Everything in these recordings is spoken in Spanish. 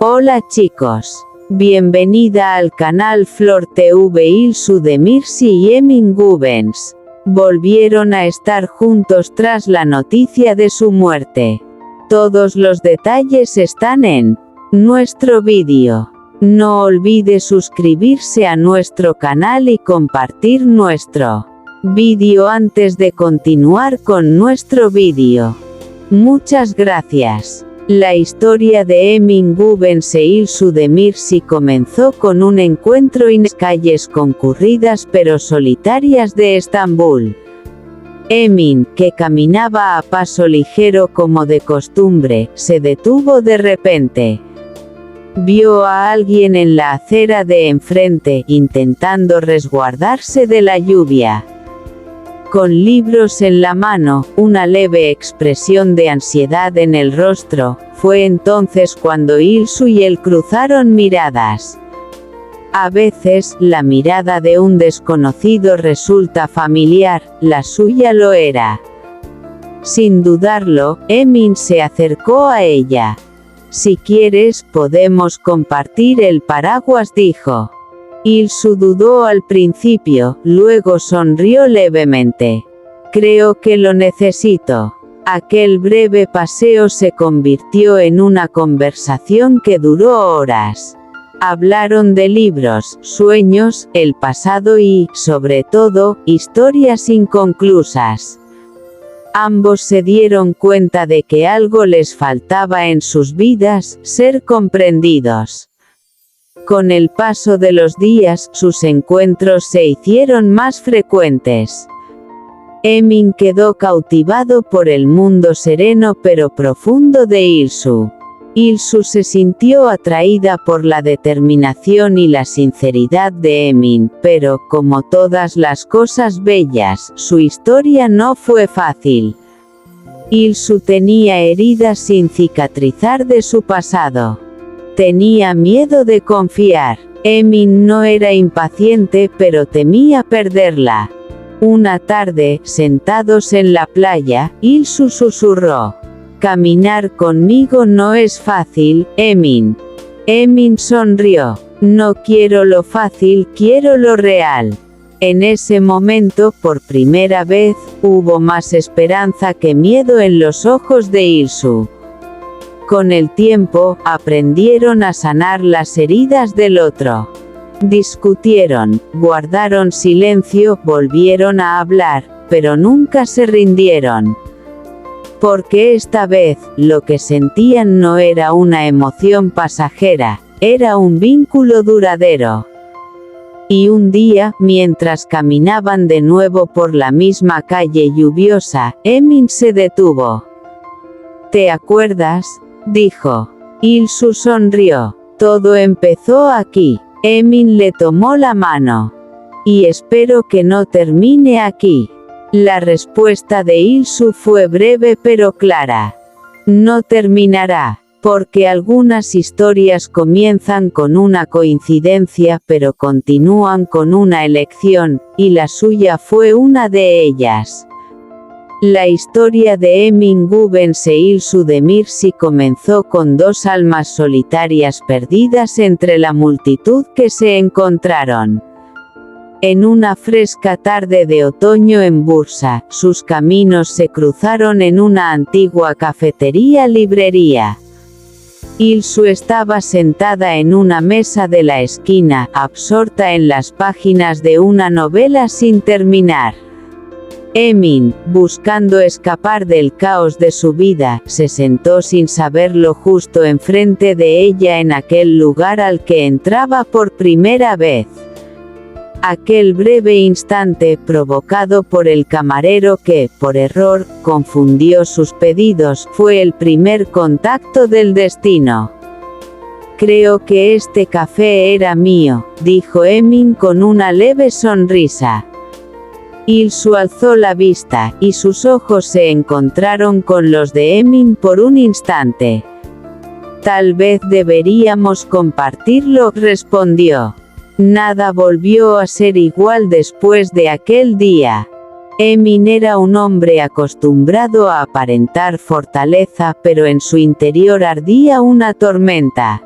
Hola chicos. Bienvenida al canal Flor TV. Ilsu Demirci y Emin Gubens volvieron a estar juntos tras la noticia de su muerte. Todos los detalles están en nuestro vídeo. No olvide suscribirse a nuestro canal y compartir nuestro vídeo antes de continuar con nuestro vídeo. Muchas gracias. La historia de Emin Gubens e Ilsu Demirci comenzó con un encuentro en las calles concurridas pero solitarias de Estambul. Emin, que caminaba a paso ligero como de costumbre, se detuvo de repente. Vio a alguien en la acera de enfrente, intentando resguardarse de la lluvia. Con libros en la mano, una leve expresión de ansiedad en el rostro, fue entonces cuando Ilsu y él cruzaron miradas. A veces, la mirada de un desconocido resulta familiar, la suya lo era. Sin dudarlo, Emin se acercó a ella. «Si quieres, podemos compartir el paraguas», dijo. Ilsu dudó al principio, luego sonrió levemente. «Creo que lo necesito». Aquel breve paseo se convirtió en una conversación que duró horas. Hablaron de libros, sueños, el pasado y, sobre todo, historias inconclusas. Ambos se dieron cuenta de que algo les faltaba en sus vidas: ser comprendidos. Con el paso de los días, sus encuentros se hicieron más frecuentes. Emin quedó cautivado por el mundo sereno pero profundo de Ilsu. Ilsu se sintió atraída por la determinación y la sinceridad de Emin, pero, como todas las cosas bellas, su historia no fue fácil. Ilsu tenía heridas sin cicatrizar de su pasado. Tenía miedo de confiar. Emin no era impaciente, pero temía perderla. Una tarde, sentados en la playa, Ilsu susurró: «Caminar conmigo no es fácil, Emin». Emin sonrió: «No quiero lo fácil, quiero lo real». En ese momento, por primera vez, hubo más esperanza que miedo en los ojos de Ilsu. Con el tiempo, aprendieron a sanar las heridas del otro. Discutieron, guardaron silencio, volvieron a hablar, pero nunca se rindieron. Porque esta vez, lo que sentían no era una emoción pasajera, era un vínculo duradero. Y un día, mientras caminaban de nuevo por la misma calle lluviosa, Emin se detuvo. «¿Te acuerdas?», dijo. Ilsu sonrió. «Todo empezó aquí». Emin le tomó la mano. «Y espero que no termine aquí». La respuesta de Ilsu fue breve pero clara. «No terminará, porque algunas historias comienzan con una coincidencia pero continúan con una elección, y la suya fue una de ellas». La historia de Emin Gubens e Ilsu Demirci comenzó con dos almas solitarias perdidas entre la multitud que se encontraron. En una fresca tarde de otoño en Bursa, sus caminos se cruzaron en una antigua cafetería-librería. Ilsu estaba sentada en una mesa de la esquina, absorta en las páginas de una novela sin terminar. Emin, buscando escapar del caos de su vida, se sentó sin saberlo justo enfrente de ella en aquel lugar al que entraba por primera vez. Aquel breve instante, provocado por el camarero que, por error, confundió sus pedidos, fue el primer contacto del destino. «Creo que este café era mío», dijo Emin con una leve sonrisa. Ilsu alzó la vista, y sus ojos se encontraron con los de Emin por un instante. «Tal vez deberíamos compartirlo», respondió. Nada volvió a ser igual después de aquel día. Emin era un hombre acostumbrado a aparentar fortaleza, pero en su interior ardía una tormenta.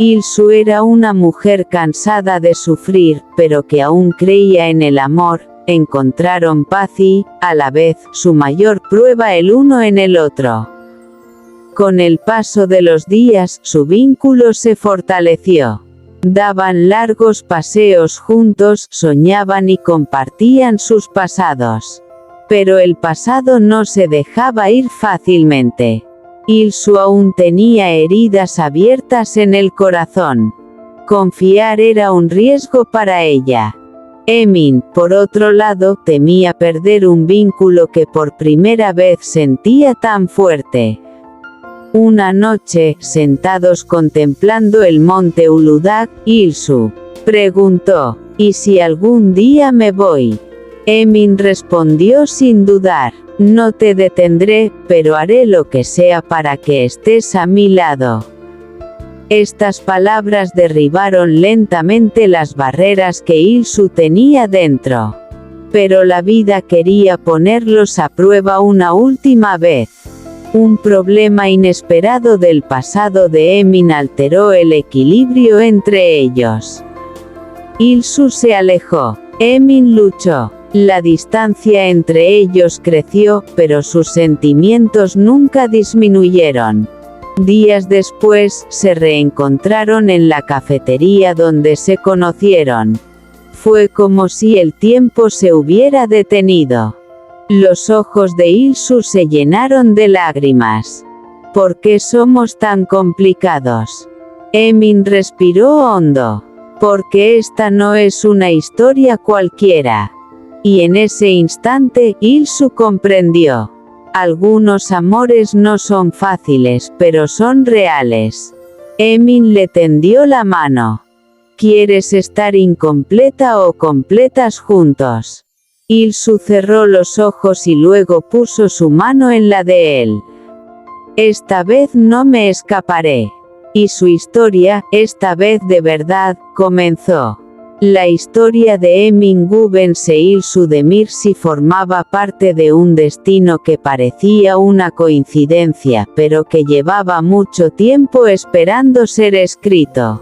Ilsu era una mujer cansada de sufrir, pero que aún creía en el amor. Encontraron paz y, a la vez, su mayor prueba el uno en el otro. Con el paso de los días, su vínculo se fortaleció. Daban largos paseos juntos, soñaban y compartían sus pasados. Pero el pasado no se dejaba ir fácilmente. Ilsu aún tenía heridas abiertas en el corazón. Confiar era un riesgo para ella. Emin, por otro lado, temía perder un vínculo que por primera vez sentía tan fuerte. Una noche, sentados contemplando el monte Uludag, Ilsu preguntó: ¿y si algún día me voy? Emin respondió sin dudar: no te detendré, pero haré lo que sea para que estés a mi lado. Estas palabras derribaron lentamente las barreras que Ilsu tenía dentro. Pero la vida quería ponerlos a prueba una última vez. Un problema inesperado del pasado de Emin alteró el equilibrio entre ellos. Ilsu se alejó. Emin luchó. La distancia entre ellos creció, pero sus sentimientos nunca disminuyeron. Días después, se reencontraron en la cafetería donde se conocieron. Fue como si el tiempo se hubiera detenido. Los ojos de Ilsu se llenaron de lágrimas. ¿Por qué somos tan complicados? Emin respiró hondo. Porque esta no es una historia cualquiera. Y en ese instante, Ilsu comprendió. Algunos amores no son fáciles, pero son reales. Emin le tendió la mano. ¿Quieres estar incompleta o completas juntos? Ilsu cerró los ojos y luego puso su mano en la de él. Esta vez no me escaparé. Y su historia, esta vez de verdad, comenzó. La historia de Emin Gubens e Ilsu Demirci formaba parte de un destino que parecía una coincidencia, pero que llevaba mucho tiempo esperando ser escrito.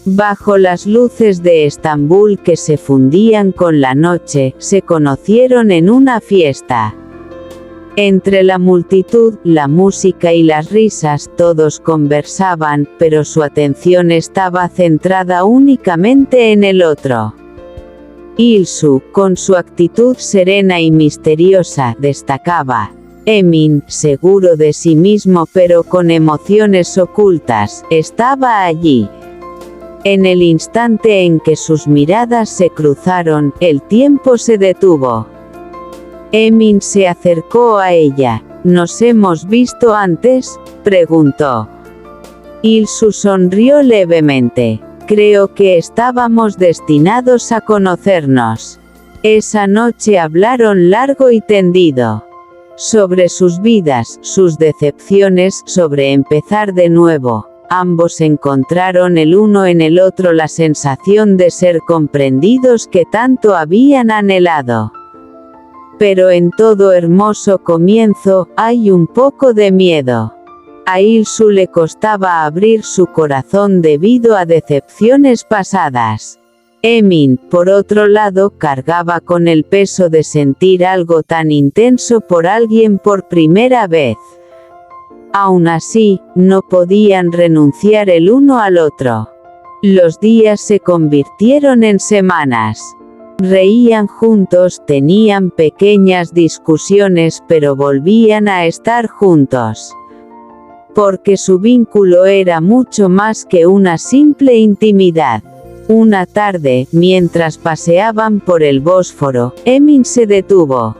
Bajo las luces de Estambul que se fundían con la noche, se conocieron en una fiesta. Entre la multitud, la música y las risas, todos conversaban, pero su atención estaba centrada únicamente en el otro. Ilsu, con su actitud serena y misteriosa, destacaba. Emin, seguro de sí mismo pero con emociones ocultas, estaba allí. En el instante en que sus miradas se cruzaron, el tiempo se detuvo. Emin se acercó a ella. ¿Nos hemos visto antes?, preguntó. Ilsu sonrió levemente. Creo que estábamos destinados a conocernos. Esa noche hablaron largo y tendido. Sobre sus vidas, sus decepciones, sobre empezar de nuevo. Ambos encontraron el uno en el otro la sensación de ser comprendidos que tanto habían anhelado. Pero en todo hermoso comienzo, hay un poco de miedo. A Ilsu le costaba abrir su corazón debido a decepciones pasadas. Emin, por otro lado, cargaba con el peso de sentir algo tan intenso por alguien por primera vez. Aún así, no podían renunciar el uno al otro. Los días se convirtieron en semanas. Reían juntos, tenían pequeñas discusiones, pero volvían a estar juntos. Porque su vínculo era mucho más que una simple intimidad. Una tarde, mientras paseaban por el Bósforo, Emin se detuvo.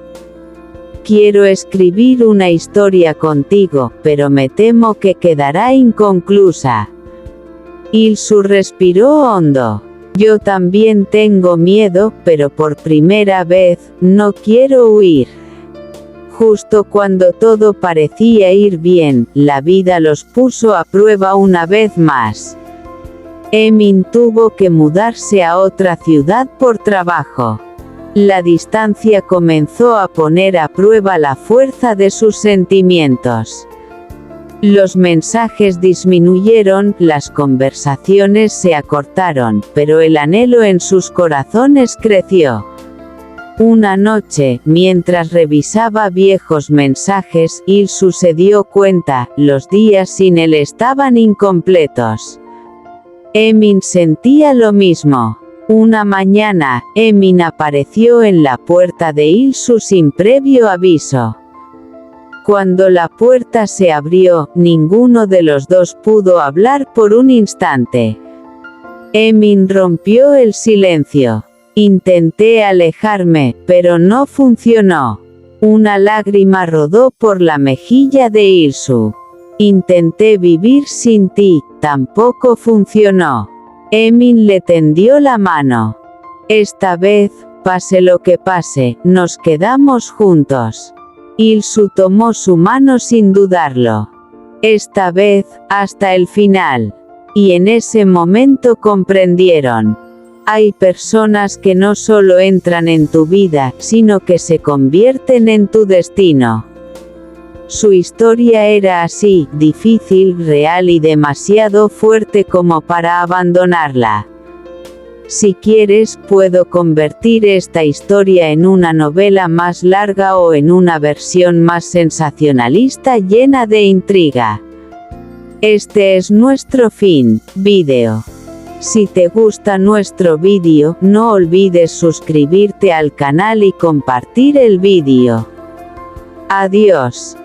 Quiero escribir una historia contigo, pero me temo que quedará inconclusa. Ilsu respiró hondo. Yo también tengo miedo, pero por primera vez, no quiero huir. Justo cuando todo parecía ir bien, la vida los puso a prueba una vez más. Emin tuvo que mudarse a otra ciudad por trabajo. La distancia comenzó a poner a prueba la fuerza de sus sentimientos. Los mensajes disminuyeron, las conversaciones se acortaron, pero el anhelo en sus corazones creció. Una noche, mientras revisaba viejos mensajes, Ilsu se dio cuenta, los días sin él estaban incompletos. Emin sentía lo mismo. Una mañana, Emin apareció en la puerta de Ilsu sin previo aviso. Cuando la puerta se abrió, ninguno de los dos pudo hablar por un instante. Emin rompió el silencio. Intenté alejarme, pero no funcionó. Una lágrima rodó por la mejilla de Ilsu. Intenté vivir sin ti, tampoco funcionó. Emin le tendió la mano. Esta vez, pase lo que pase, nos quedamos juntos. Ilsu tomó su mano sin dudarlo. Esta vez, hasta el final. Y en ese momento comprendieron. Hay personas que no solo entran en tu vida, sino que se convierten en tu destino. Su historia era así, difícil, real y demasiado fuerte como para abandonarla. Si quieres, puedo convertir esta historia en una novela más larga o en una versión más sensacionalista llena de intriga. Este es nuestro fin, vídeo. Si te gusta nuestro vídeo, no olvides suscribirte al canal y compartir el vídeo. Adiós.